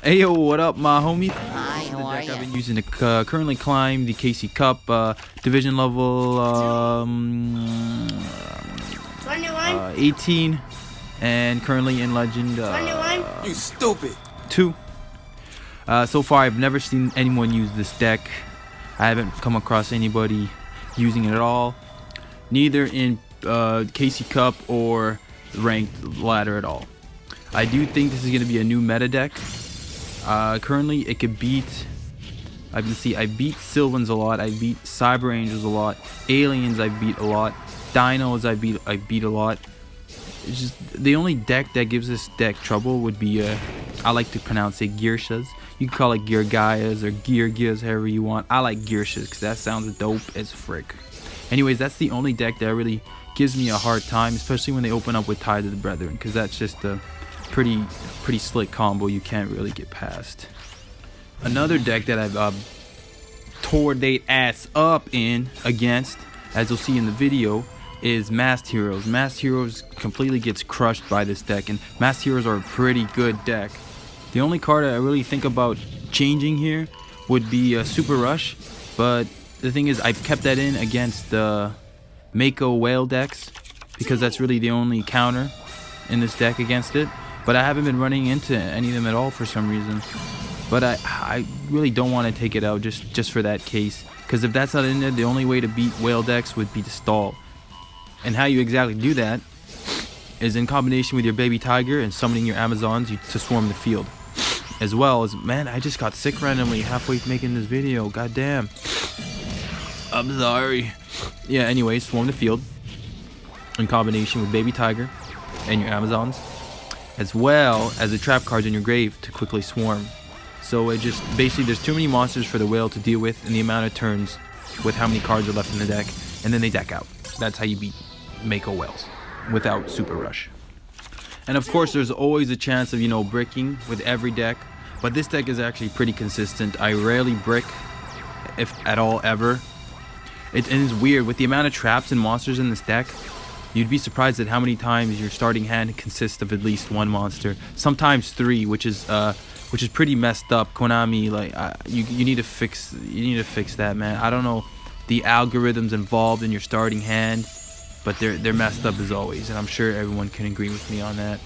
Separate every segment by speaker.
Speaker 1: Ayo, what up, my homie?
Speaker 2: Hi, how are
Speaker 1: I've been
Speaker 2: you?
Speaker 1: using to currently climb the KC Cup division level 18, and currently in Legend
Speaker 3: You stupid.
Speaker 1: 2. So far, I've never seen anyone use this deck. I haven't come across anybody using it at all, neither in KC Cup or ranked ladder at all. I do think this is going to be a new meta deck. Currently, it could beat. I beat Sylvans a lot. I beat Cyber Angels a lot. Aliens, I beat a lot. Dinos, I beat a lot. It's just the only deck that gives this deck trouble would be I like to pronounce it Gearshas. You can call it Gear Gaias or Gear Gears, however you want. I like Gearshas because that sounds dope as frick. Anyways, that's the only deck that really gives me a hard time, especially when they open up with Tide of the Brethren, because that's just a pretty slick combo you can't really get past. Another deck that I've tore they ass up in against, as you'll see in the video, is Masked Heroes. Masked Heroes completely gets crushed by this deck, and Masked Heroes are a pretty good deck. The only card I really think about changing here would be Super Rush, but the thing is I've kept that in against the Mako Whale decks because that's really the only counter in this deck against it. But I haven't been running into any of them at all for some reason. But I really don't want to take it out just for that case, because if that's not in there, the only way to beat whale decks would be to stall. And how you exactly do that is in combination with your baby tiger and summoning your Amazons to swarm the field. As well as, man, I just got sick randomly halfway making this video. God damn. I'm sorry. Yeah, anyway, swarm the field in combination with baby tiger and your Amazons, as well as the trap cards in your grave to quickly swarm. So it just basically, there's too many monsters for the whale to deal with in the amount of turns with how many cards are left in the deck, and then they deck out. That's how you beat Mako whales without Super Rush. And of course, there's always a chance of, you know, bricking with every deck, but this deck is actually pretty consistent. I rarely brick, if at all, ever. And it's weird, with the amount of traps and monsters in this deck, you'd be surprised at how many times your starting hand consists of at least one monster, sometimes 3, which is pretty messed up. Konami, like, you need to fix that, man. I don't know the algorithms involved in your starting hand, but they're messed up as always, and I'm sure everyone can agree with me on that.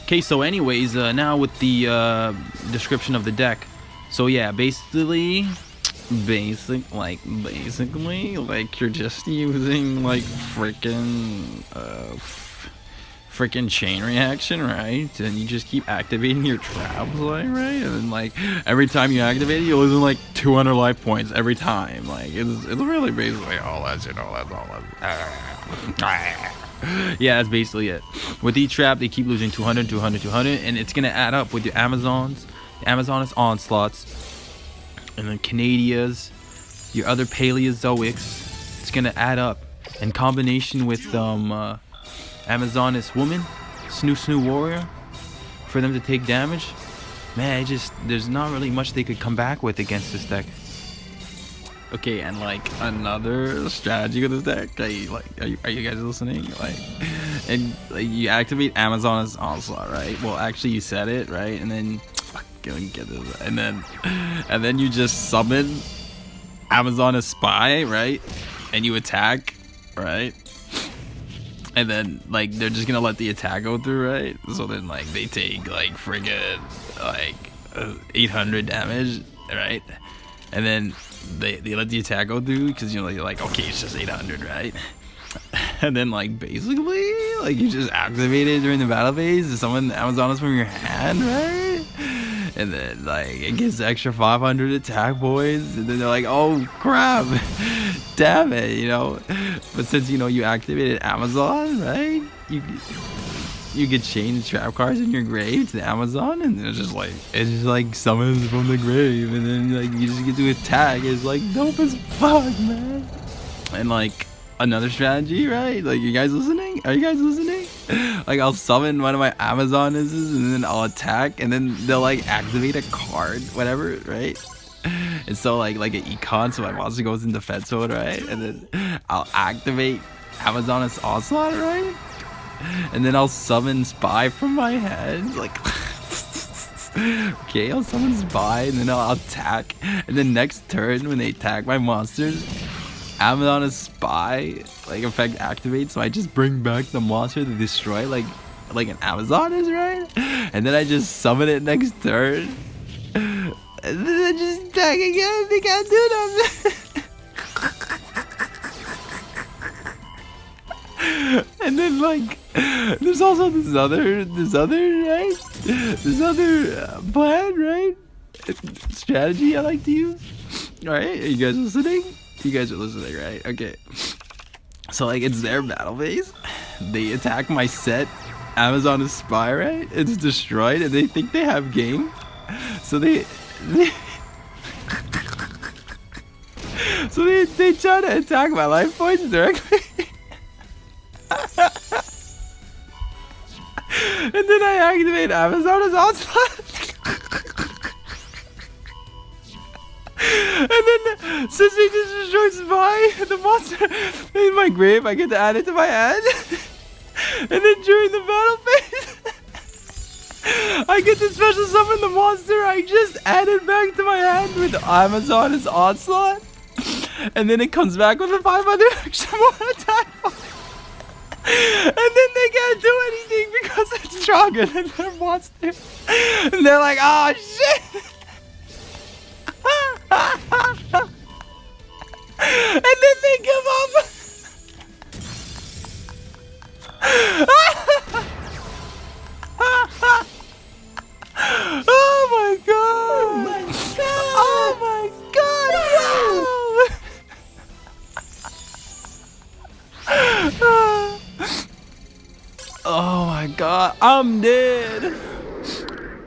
Speaker 1: Okay, so anyways, now with the description of the deck. So yeah, basically like you're just using like freaking chain reaction, right? And you just keep activating your traps, like, right? And then, like, every time you activate it, you lose like 200 life points every time. Like, it's really basically all that, you know, that's all that. Yeah, that's basically it. With each trap, they keep losing 200, 200, 200, and it's gonna add up with your Amazons, Amazoness Onslaughts, and then Canadias, your other Paleozoics. It's gonna add up in combination with Amazoness Woman, Snoo Warrior, for them to take damage. Man, there's not really much they could come back with against this deck. Okay, and like another strategy with this deck, are you guys listening? Like, and like, you activate Amazoness Onslaught, right? Well, actually you said it, right? And then get this, and then you just summon Amazoness Spy, right? And you attack, right? And then, like, they're just gonna let the attack go through, right? So then, like, they take, like, friggin', like, 800 damage, right? And then they let the attack go through, because, you know, you're like, okay, it's just 800, right? And then, like, basically, like, you just activate it during the battle phase to summon the Amazoness from your hand, right? And then, like, it gets extra 500 attack points, and then they're like, oh, crap, damn it, you know? But since, you know, you activated Amazon, right, you could change trap cards in your grave to the Amazon, and it's just like summons from the grave, and then, like, you just get to attack. It's, like, dope as fuck, man. And, like, another strategy, right? Like, you guys listening? Are you guys listening? Like, I'll summon one of my Amazonesses, and then I'll attack, and then they'll, like, activate a card, whatever, right? And so, like an econ, so my monster goes in defense mode, right? And then I'll activate Amazoness Onslaught, right? and then I'll summon Spy from my hand. Like, okay, I'll summon Spy, and then I'll attack. And then next turn, when they attack my monsters, Amazon's Spy like effect activates, so I just bring back the monster to destroy, like an Amazon is, right? And then I just summon it next turn. And then I just attack again. They can't do that. And then like, there's also this other plan, right? Strategy I like to use. All right, are you guys listening? You guys are listening, right? Okay. So like, it's their battle phase. They attack my set. Amazon is Spy, right? It's destroyed, and they think they have game. So they try to attack my life points directly. And then I activate Amazon as onslaught. And then since they just destroyed Spy, the monster in my grave, I get to add it to my hand. And then during the battle phase, I get to special summon the monster I just added back to my hand with Amazon as onslaught. And then it comes back with a 500 extra more attack. And then they can't do anything because it's stronger than their monster. And they're like, oh shit. And then they give up. Oh my god! Oh my god! Oh my god! I'm dead!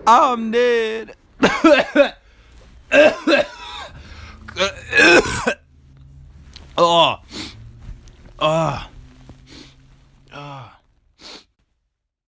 Speaker 1: I'm dead! Oh! Oh! Oh!